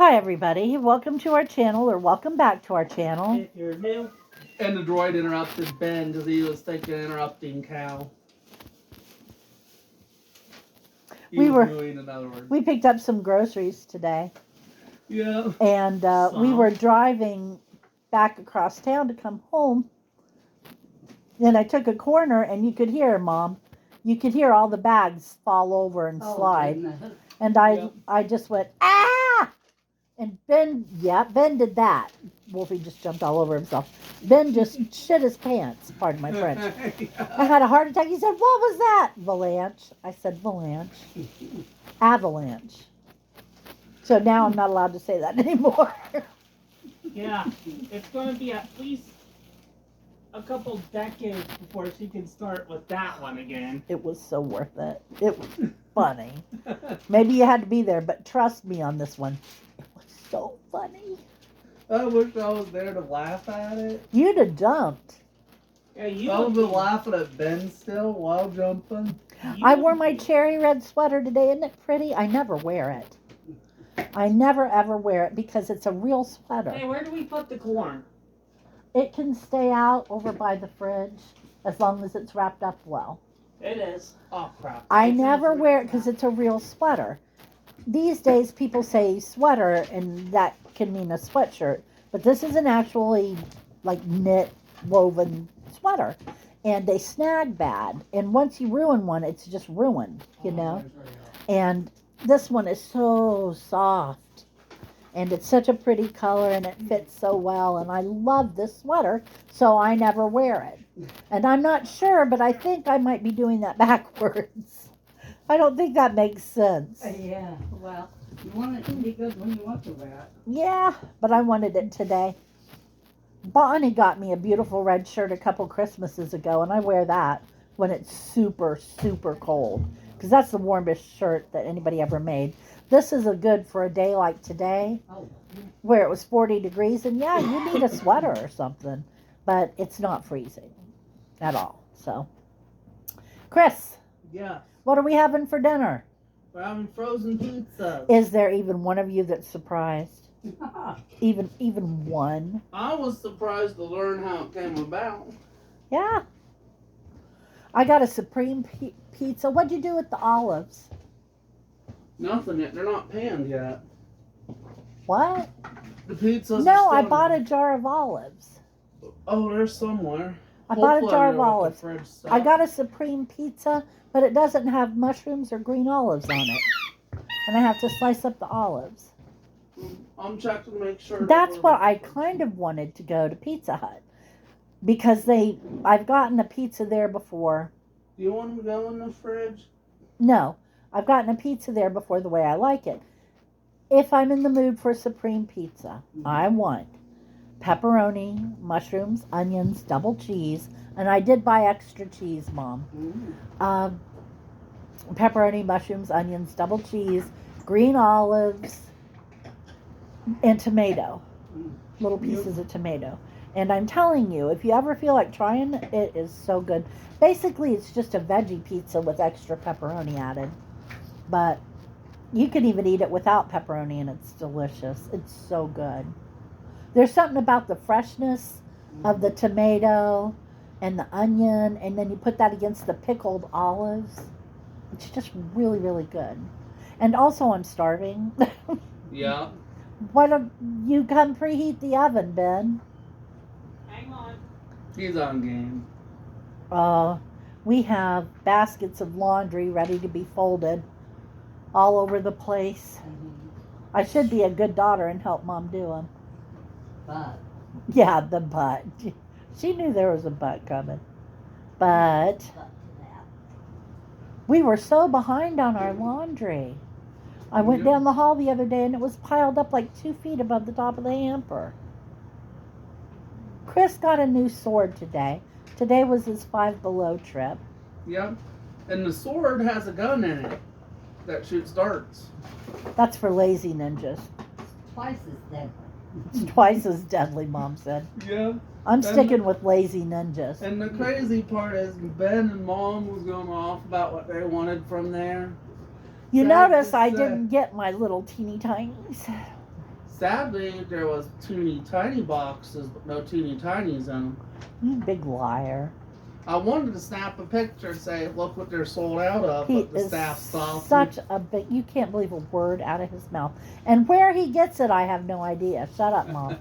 Hi everybody, welcome to our channel, or welcome back to our channel. If you're new. And the droid interrupted Ben because he was thinking interrupting Cal. We picked up some groceries today. Yeah. And we were driving back across town to come home. Then I took a corner and you could hear, Mom, you could hear all the bags fall over and slide. Goodness. And I just went, ah! And Ben did that. Wolfie just jumped all over himself. Ben just shit his pants, pardon my French. I had a heart attack. He said, what was that? Avalanche. I said, avalanche. Avalanche. So now I'm not allowed to say that anymore. Yeah, it's going to be at least a couple decades before she can start with that one again. It was so worth it. It was funny. Maybe you had to be there, but trust me on this one. It was so funny. I wish I was there to laugh at it. You'd have jumped. Yeah, you I would be laughing at Ben still while jumping. I wore my cherry red sweater today. Isn't it pretty? I never wear it. I never ever wear it because it's a real sweater. Hey, where do we put the corn? It can stay out over by the fridge as long as it's wrapped up well. It is. Oh, crap. I never wear it because it's a real sweater. These days people say sweater and that can mean a sweatshirt. But this is an actually like knit woven sweater. And they snag bad. And once you ruin one, it's just ruined, you know. And this one is so soft. And it's such a pretty color and it fits so well. And I love this sweater, so I never wear it. And I'm not sure, but I think I might be doing that backwards. I don't think that makes sense. Yeah, well, you want it to be good when you want to wear it. Yeah, but I wanted it today. Bonnie got me a beautiful red shirt a couple Christmases ago, and I wear that when it's super, super cold. Because that's the warmest shirt that anybody ever made. This is a good for a day like today, where it was 40 degrees, and yeah, you need a sweater or something, but it's not freezing at all. So, Chris, Yeah. what are we having for dinner? We're having frozen pizza. Is there even one of you that's surprised? Even one? I was surprised to learn how it came about. Yeah. I got a supreme pizza. What'd you do with the olives? Nothing yet. They're not panned yet. What? The pizzas. No, I bought a jar of olives. Oh, they're somewhere. I bought a Hopefully jar I'm of there with olives. the fridge stuff. I got a supreme pizza, but it doesn't have mushrooms or green olives on it. And I have to slice up the olives. I'm checking to make sure. That's what I kind of wanted to go to Pizza Hut. Because I've gotten a pizza there before. Do you want them to go in the fridge? No, I've gotten a pizza there before the way I like it. If I'm in the mood for supreme pizza, I want pepperoni, mushrooms, onions, double cheese, and I did buy extra cheese, Mom. Pepperoni, mushrooms, onions, double cheese, green olives, and tomato. Little pieces of tomato. And I'm telling you, if you ever feel like trying it, it is so good. Basically, it's just a veggie pizza with extra pepperoni added. But you can even eat it without pepperoni, and it's delicious. It's so good. There's something about the freshness of the tomato and the onion, and then you put that against the pickled olives. It's just really, really good. And also, I'm starving. Yeah. Why don't you come preheat the oven, Ben? Hang on. He's on game. We have baskets of laundry ready to be folded all over the place. I should be a good daughter and help Mom do them. But Yeah, the butt. She knew there was a butt coming. But we were so behind on our laundry. I went down the hall the other day and it was piled up like 2 feet above the top of the hamper. Chris got a new sword today. Today was his Five Below trip. Yep. And the sword has a gun in it that shoots darts. That's for lazy ninjas. twice as deadly. It's twice as deadly, Mom said. Yeah. I'm sticking with lazy ninjas. And the crazy part is Ben and Mom was going off about what they wanted from there. You Sad notice to I say. didn't get my little teeny tinies. Sadly, there was teeny tiny boxes, but no teeny tinies in them. You big liar. I wanted to snap a picture and say, look what they're sold out of, He but the is staff stopped. such a big. You can't believe a word out of his mouth. And where he gets it, I have no idea. Shut up, Mom.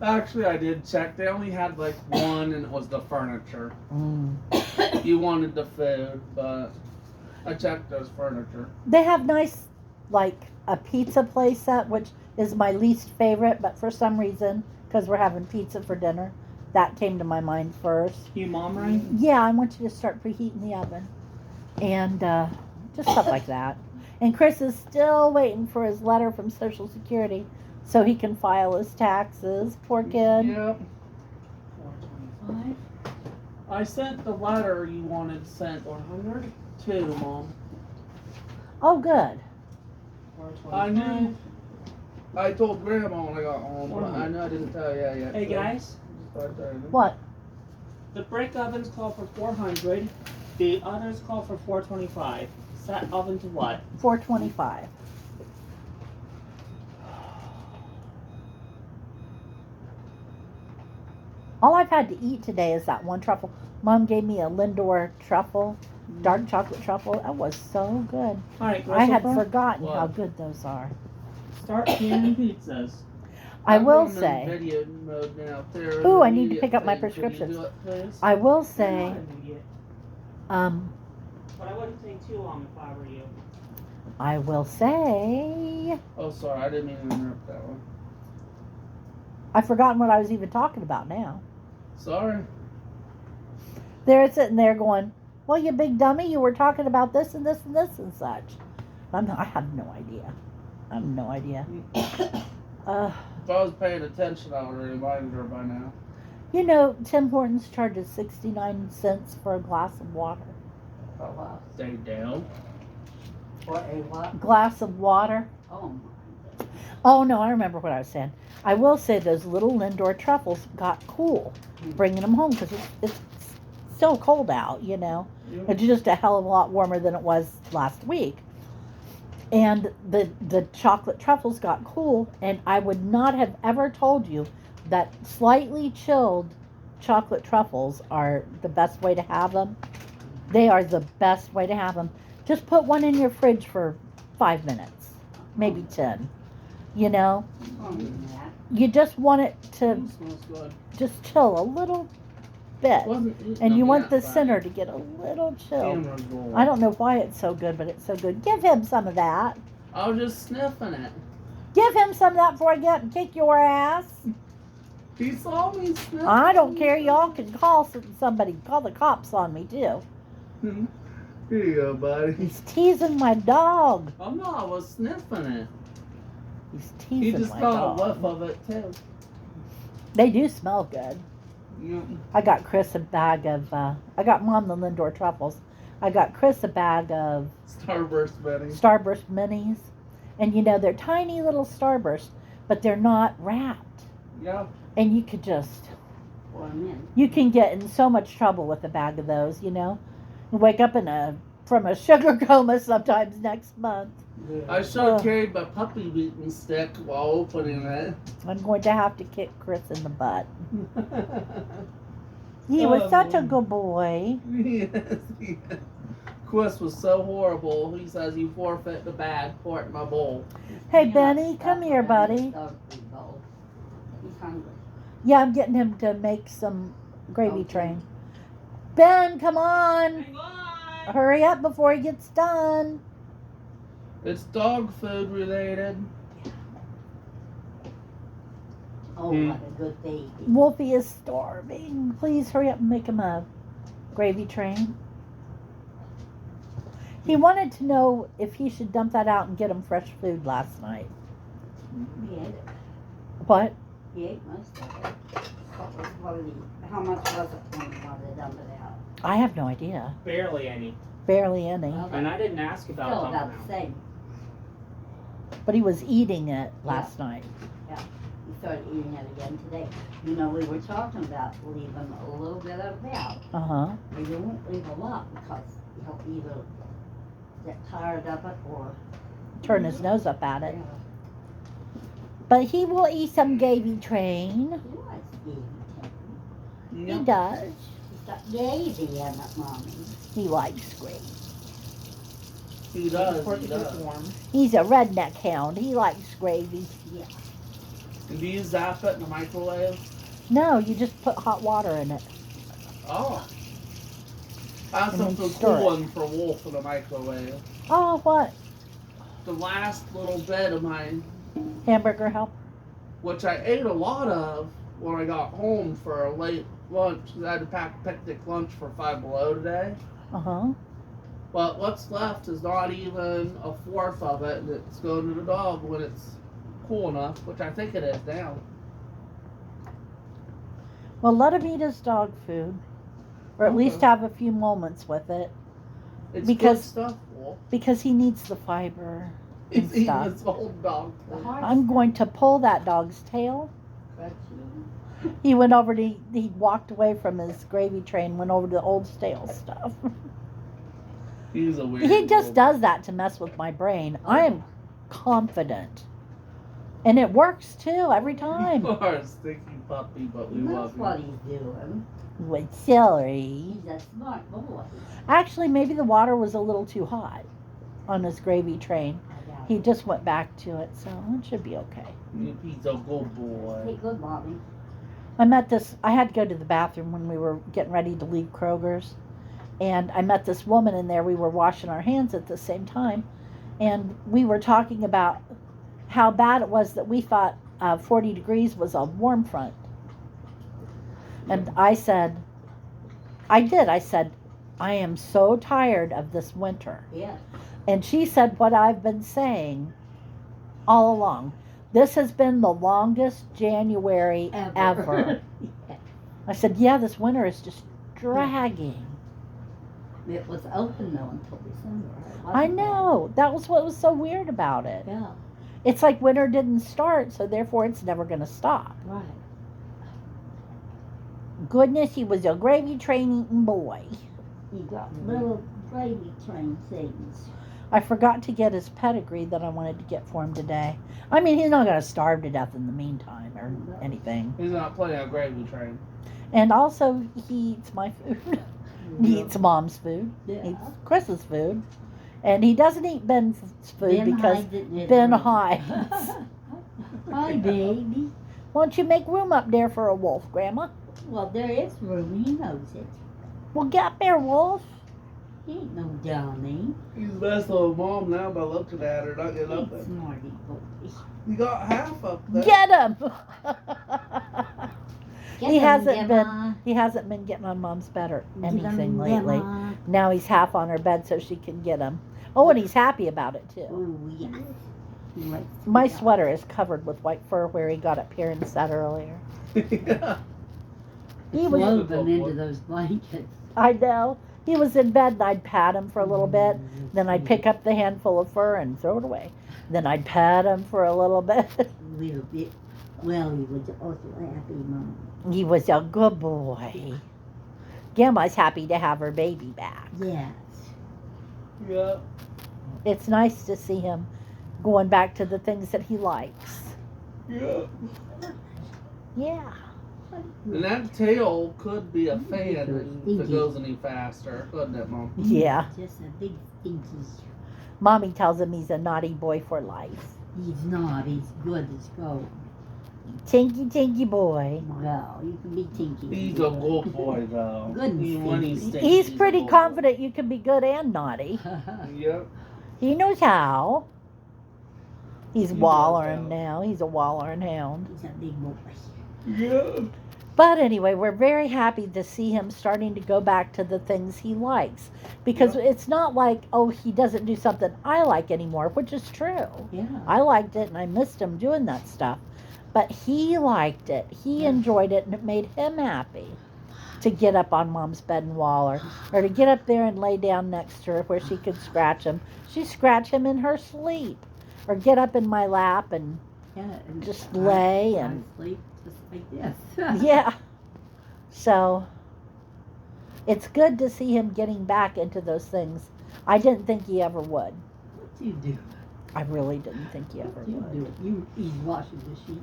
Actually, I did check. They only had like one, and it was the furniture. Mm. You wanted the food, but I checked those furniture. They have nice, like a pizza place set, which is my least favorite. But for some reason, because we're having pizza for dinner, that came to my mind first. You mom right? Yeah, I want you to start preheating the oven, and just stuff like that. And Chris is still waiting for his letter from Social Security so he can file his taxes. Poor kid. Yep. I sent the letter you wanted sent 100. to, Mom. Oh, good. I knew. I told Grandma when I got home, but I know I didn't tell you yet. Hey so guys, just thought I'd tell you. What? the brick ovens call for 400. The others call for 425. Set oven to what? 425. All I've had to eat today is that one truffle. Mom gave me a Lindor truffle, dark chocolate truffle. That was so good. All right, I had Christopher, forgotten What? how good those are. start canning pizzas. I I'm will going in say, video mode now. There, Ooh, the I need to immediate pick up my thing. Can you prescriptions. do it, please? I will Not say, immediate, but I wouldn't take too long if I were you. I will say, Oh, sorry, I didn't mean to interrupt that one. I've forgotten what I was even talking about now. Sorry. They're sitting there going, well, you big dummy, you were talking about this and this and this and such. I have no idea. I have no idea. If I was paying attention, I would have reminded her by now. You know, Tim Hortons charges 69 cents for a glass of water. For what? Stay down. For a what? Glass of water. Oh my. Oh, no, I remember what I was saying. I will say those little Lindor truffles got cool bringing them home because it's still cold out, you know. It's just a hell of a lot warmer than it was last week. And the chocolate truffles got cool, and I would not have ever told you that slightly chilled chocolate truffles are the best way to have them. They are the best way to have them. Just put one in your fridge for 5 minutes, maybe 10. You know, you just want it to Smells good. just chill a little bit. Wasn't eating And you them want yet, the but center to get a little chill. camera's rolling. I don't know why it's so good, but it's so good. Give him some of that. I was just sniffing it. Give him some of that before I get up and kick your ass. He saw me sniffing. I don't care. Y'all can call somebody, call the cops on me too. Here you go, buddy. He's teasing my dog. Oh no, I was sniffing it. He's He teasing just my got a dog. whiff of it too. They do smell good. Yeah. I got Chris a bag of, I got Mom the Lindor truffles. I got Chris a bag of Starburst Betty. Starburst minis. And you know, they're tiny little Starburst, but they're not wrapped. Yeah. And you could just, For a minute. you can get in so much trouble with a bag of those, you know. You wake up from a sugar coma sometimes next month. I should have carried my puppy beating stick while opening it. I'm going to have to kick Chris in the butt. He was Oh, such a Lord. good boy. Yes, yes. Chris was so horrible. He says you forfeit the bag, pour it in my bowl. Hey, Yeah, Benny, stuff come here, around his buddy. dog food bowl. He's hungry. Yeah, I'm getting him to make some gravy Okay. train. Ben, come on. Hang on! Hurry up before he gets done. It's dog food related. Oh, Hmm. what a good baby. Wolfie is starving. Please hurry up and make him a gravy train. He wanted to know if he should dump that out and get him fresh food last night. He ate it. What? He ate most of it. How much was it when you wanted to dump it out? I have no idea. Barely any. Barely any. Well, And I didn't ask about Still dumping about the out. same. But he was eating it last night. He started eating it again today. You know, we were talking about leaving a little bit of it out. Uh-huh. But you won't leave a lot because he'll either get tired of it or Turn his nose up at it. But he will eat some gravy train. He likes gravy. He Yep. does. He's got gravy in it, Mommy. He likes gravy. He does. For He the does. warm. He's a redneck hound. He likes gravy. Yeah. Do you zap it in the microwave? No, you just put hot water in it. Oh. I have And then something stir it. cool one for Wolf in the microwave. Oh, what? The last little bit of mine, Hamburger help? which I ate a lot of when I got home for a late lunch, because I had to pack picnic lunch for Five Below today. Uh-huh. But what's left is not even a fourth of it, and it's going to the dog when it's cool enough, which I think it is now. Well, let him eat his dog food. Or at Okay. least have a few moments with it. It's Because- good stuff, Wolf. Because he needs the fiber. He's and eating stuff. his old dog The food. heart's I'm going to pull that dog's tail. crunchy. He went over to, he walked away from his gravy train, went over to the old stale stuff. He's a weird He just little- does that to mess with my brain. I am confident. And it works too, every time. You are a stinky puppy, but we He knows love you. what he's doing. With celery. He's a smart boy. Actually, maybe the water was a little too hot on his gravy train. I doubt He it. just went back to it, so it should be okay. He's a good boy. Hey, good, Mommy. I had to go to the bathroom when we were getting ready to leave Kroger's. And I met this woman in there. We were washing our hands at the same time. And we were talking about how bad it was that we thought 40 degrees was a warm front. And I said, I said, I am so tired of this winter. Yeah. And she said what I've been saying all along. This has been the longest January ever. I said, yeah, this winter is just dragging. It was open though until December. It I wasn't know. That was what was so weird about it. bad. Yeah. It's like winter didn't start, so therefore it's never going to stop. Right. Goodness, he was a gravy train eating boy. He got little gravy train things. I forgot to get his pedigree that I wanted to get for him today. I mean, he's not going to starve to death in the meantime or anything. He's not playing a gravy train. And also, he eats my food. He eats Mom's food. He Yeah. eats Chris's food. And he doesn't eat Ben's food Ben because hides it in his Ben room. hides. Hi, baby. Why don't you make room up there for a wolf, Grandma? Well, there is room. He knows it. Well, get up there, Wolf. He ain't no dummy. He's messing with Mom now by looking at her, not getting up He's there. smarty boy. You got half up there. Get him! Get He him, hasn't been- Gemma. He hasn't been getting on Mom's bed or Get him, anything lately. Gemma. Now he's half on her bed so she can get him. Oh, and he's happy about it too. Oh, yes. He likes to My go. sweater is covered with white fur where he got up here and sat earlier. Yeah. He was, Woven into those blankets. I know. He was in bed and I'd pat him for a little bit. Then I'd pick up the handful of fur and throw it away. Then I'd pat him for a little bit. Little bit. Well, he was also happy, Mom. He was a good boy. Gamma's happy to have her baby back. Yes. Yeah. It's nice to see him going back to the things that he likes. Yeah. Yeah. And that tail could be a fan if it goes any faster, couldn't it, Mom? Yeah. Just a big stinky. Mommy tells him he's a naughty boy for life. He's not. He's good as gold. Tinky boy. Well, you can be tinky. He's a good boy, though. Good and Even when he's stinky. stinky, He's a pretty good confident you can be good and naughty. boy. Yep. He knows how. He's He knows wallering how. now. He's a wallering hound. He's a big boy. Yeah. But anyway, we're very happy to see him starting to go back to the things he likes. Because Yep. it's not like, oh, he doesn't do something I like anymore, which is true. Yeah. I liked it and I missed him doing that stuff. But he liked it. He Yeah. enjoyed it and it made him happy to get up on Mom's bed and waller. Or to get up there and lay down next to her where she could scratch him. She'd scratch him in her sleep. Or get up in my lap and Yeah. And just lay I and sleep just like this. yeah. So it's good to see him getting back into those things. I didn't think he ever would. What you do? I really didn't think you ever You would. do it. You he's washing the sheet.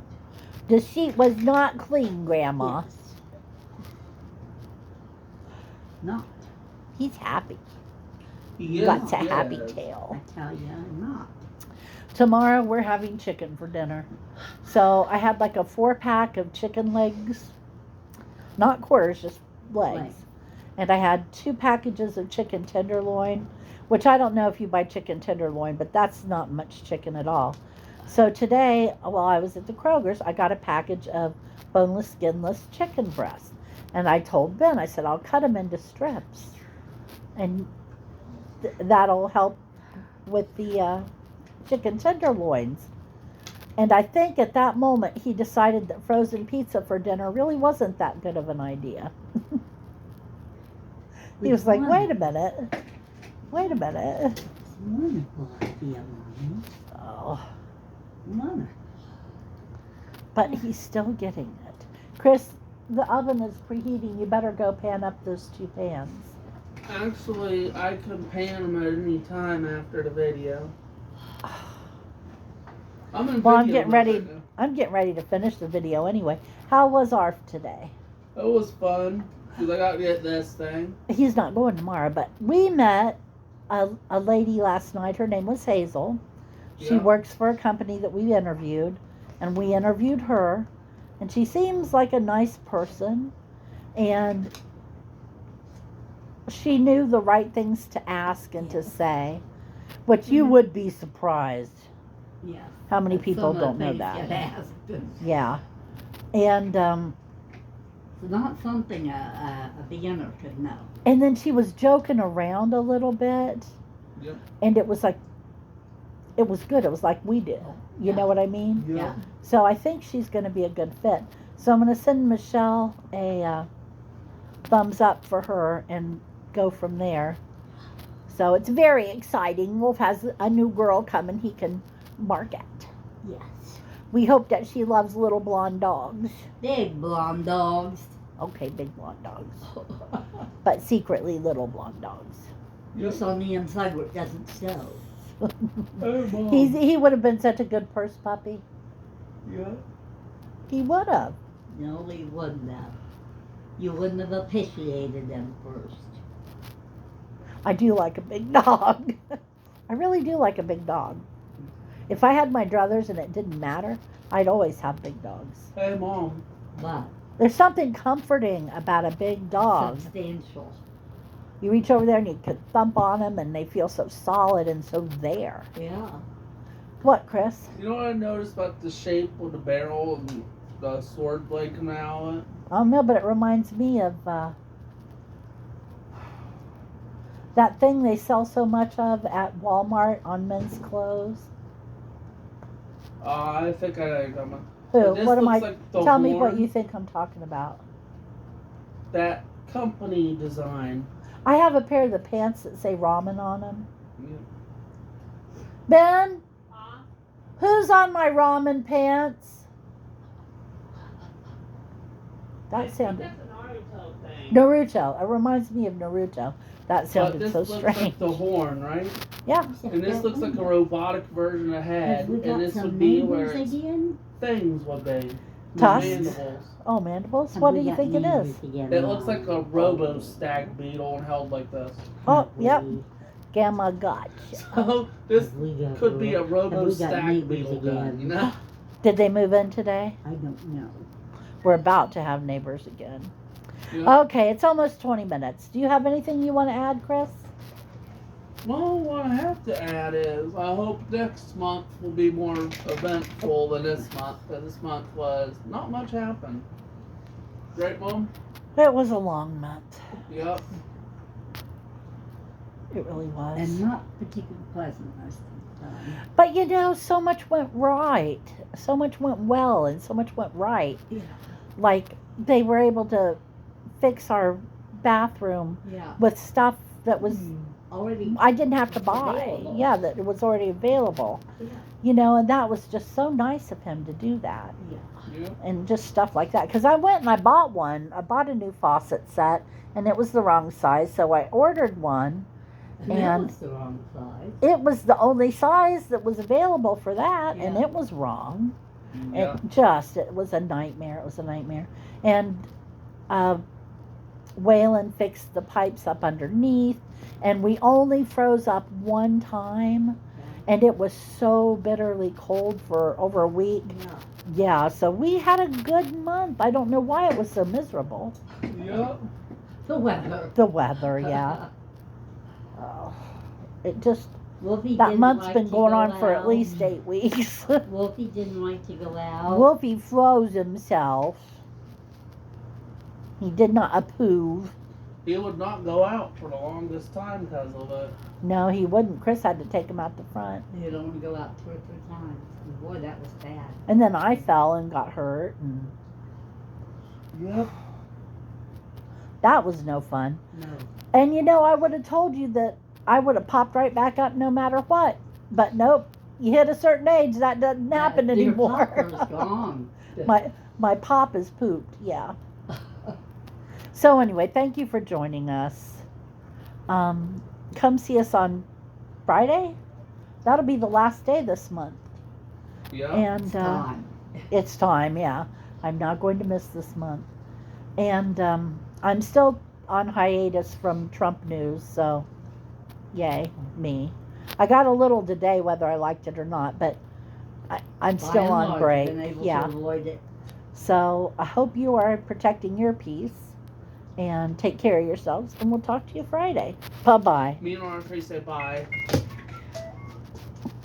The sheet was not clean, Grandma. Yes. Not. He's happy. He Got a is, happy yes. tail. I tell you, not. Tomorrow we're having chicken for dinner. So I had like a 4-pack of chicken legs. Not quarters, just legs. Legs. And I had 2 packages of chicken tenderloin, which I don't know if you buy chicken tenderloin, but that's not much chicken at all. So today, while I was at the Kroger's, I got a package of boneless, skinless chicken breasts. And I told Ben, I said, I'll cut them into strips. And that'll help with the chicken tenderloins. And I think at that moment he decided that frozen pizza for dinner really wasn't that good of an idea. He was like, wait a minute. Wait a minute. It's a wonderful idea, Mommy. Oh, Wonderful. but he's still getting it. Chris, the oven is preheating. You better go pan up those 2 pans. Actually, I can pan them at any time after the video. I'm in Well, I'm video getting mode ready. right now. I'm getting ready to finish the video anyway. How was ARF today? It was fun because I got to get this thing. He's not going tomorrow, but we met a lady last night. Her name was Hazel. She Yeah. works for a company that we interviewed, and we interviewed her, and she seems like a nice person, and she knew the right things to ask and to say, which you would be surprised Yes. how many people Some of don't the know things that. get asked. Yeah. And It's not something a beginner could know. and then she was joking around a little bit. Yep. And it was like, it was good. It was like we do. You know what I mean? Yeah. So I think she's going to be a good fit. So I'm going to send Michelle a thumbs up for her and go from there. So it's very exciting. Wolf has a new girl coming he can bark at. Yes. We hope that she loves little blonde dogs. Big blonde dogs. Okay, big blonde dogs. But secretly little blonde dogs. Just on the inside where it doesn't show. Oh, Mom. He would have been such a good purse puppy. Yeah. He would have. No, he wouldn't have. You wouldn't have appreciated them first. I do like a big dog. I really do like a big dog. If I had my druthers and it didn't matter, I'd always have big dogs. Hey, Mom. But There's something comforting about a big dog. substantial. You reach over there and you could thump on them and they feel so solid and so there. Yeah. What, Chris? You know what I noticed about the shape of the barrel and the sword blade coming out of it? I don't know, but it reminds me of that thing they sell so much of at Walmart on men's clothes. I think I know you're talking about. Who? But this What am I? looks like the Tell me what horn. you think I'm talking about. That company design. I have a pair of the pants that say ramen on them. Yeah. Ben, who's on my ramen pants? That sounded That's an Naruto thing. Naruto. It reminds me of Naruto. That But sounded this so looks strange. like the horn, right? Yeah. And this looks like a robotic version of head. Have we got And this some would be where neighbors its again? things would be. Tusks? Mandibles. Oh, mandibles. Have What we do you got think it neighbors is? again, It looks like a Mom? robo stag beetle and held like this. Oh, Have yep. we- Gamma gotcha. So this have we got could be a have robo we got stag neighbors beetle gun, again? you know? Did they move in today? I don't know. We're about to have neighbors again. Yeah. Okay, it's almost 20 minutes. Do you have anything you want to add, Chris? Well, what I have to add is I hope next month will be more eventful than this month, because this month was not much happened. Right, Mom? It was a long month. Yep. It really was. And not particularly pleasant most of the time. But you know, so much went right. So much went well and so much went right. Yeah. Like, they were able to fix our bathroom Yeah. with stuff that was Already. I didn't have to buy. Available. Yeah, that it was already available. Yeah. You know, and that was just so nice of him to do that. Yeah. Yep. And just stuff like that. Because I went and I bought one. I bought a new faucet set, and it was the wrong size, so I ordered one. That And was the wrong size. it was the only size that was available for that, and Yeah. it was wrong. Yeah. It was a nightmare. It was a nightmare. And Waylon fixed the pipes up underneath, and we only froze up one time, and it was so bitterly cold for over a week. Yeah. Yeah, so we had a good month. I don't know why it was so miserable. Yep. The weather. The weather, yeah. Oh, it just, Wolfie that didn't month's like been to going go on for at out. least 8 weeks. Wolfie didn't like to go out. Wolfie froze himself. He did not approve. He would not go out for the longest time because of it. No, he wouldn't. Chris had to take him out the front. He'd only go out 2 or 3 times. And boy, that was bad. And then I fell and got hurt, and Yep. that was no fun. No. And you know, I would have told you that I would have popped right back up no matter what. But nope, you hit a certain age, that doesn't happen Your anymore. popper's gone. My pop is pooped, yeah. So anyway, thank you for joining us. Come see us on Friday. That'll be the last day this month. Yeah. And Gone. it's time, yeah. I'm not going to miss this month. And I'm still on hiatus from Trump news, so yay, me. I got a little today, whether I liked it or not, but I'm By still and on large, break. been able Yeah. to avoid it. So I hope you are protecting your peace and take care of yourselves, and we'll talk to you Friday. Bye-bye. Me and Audrey say bye.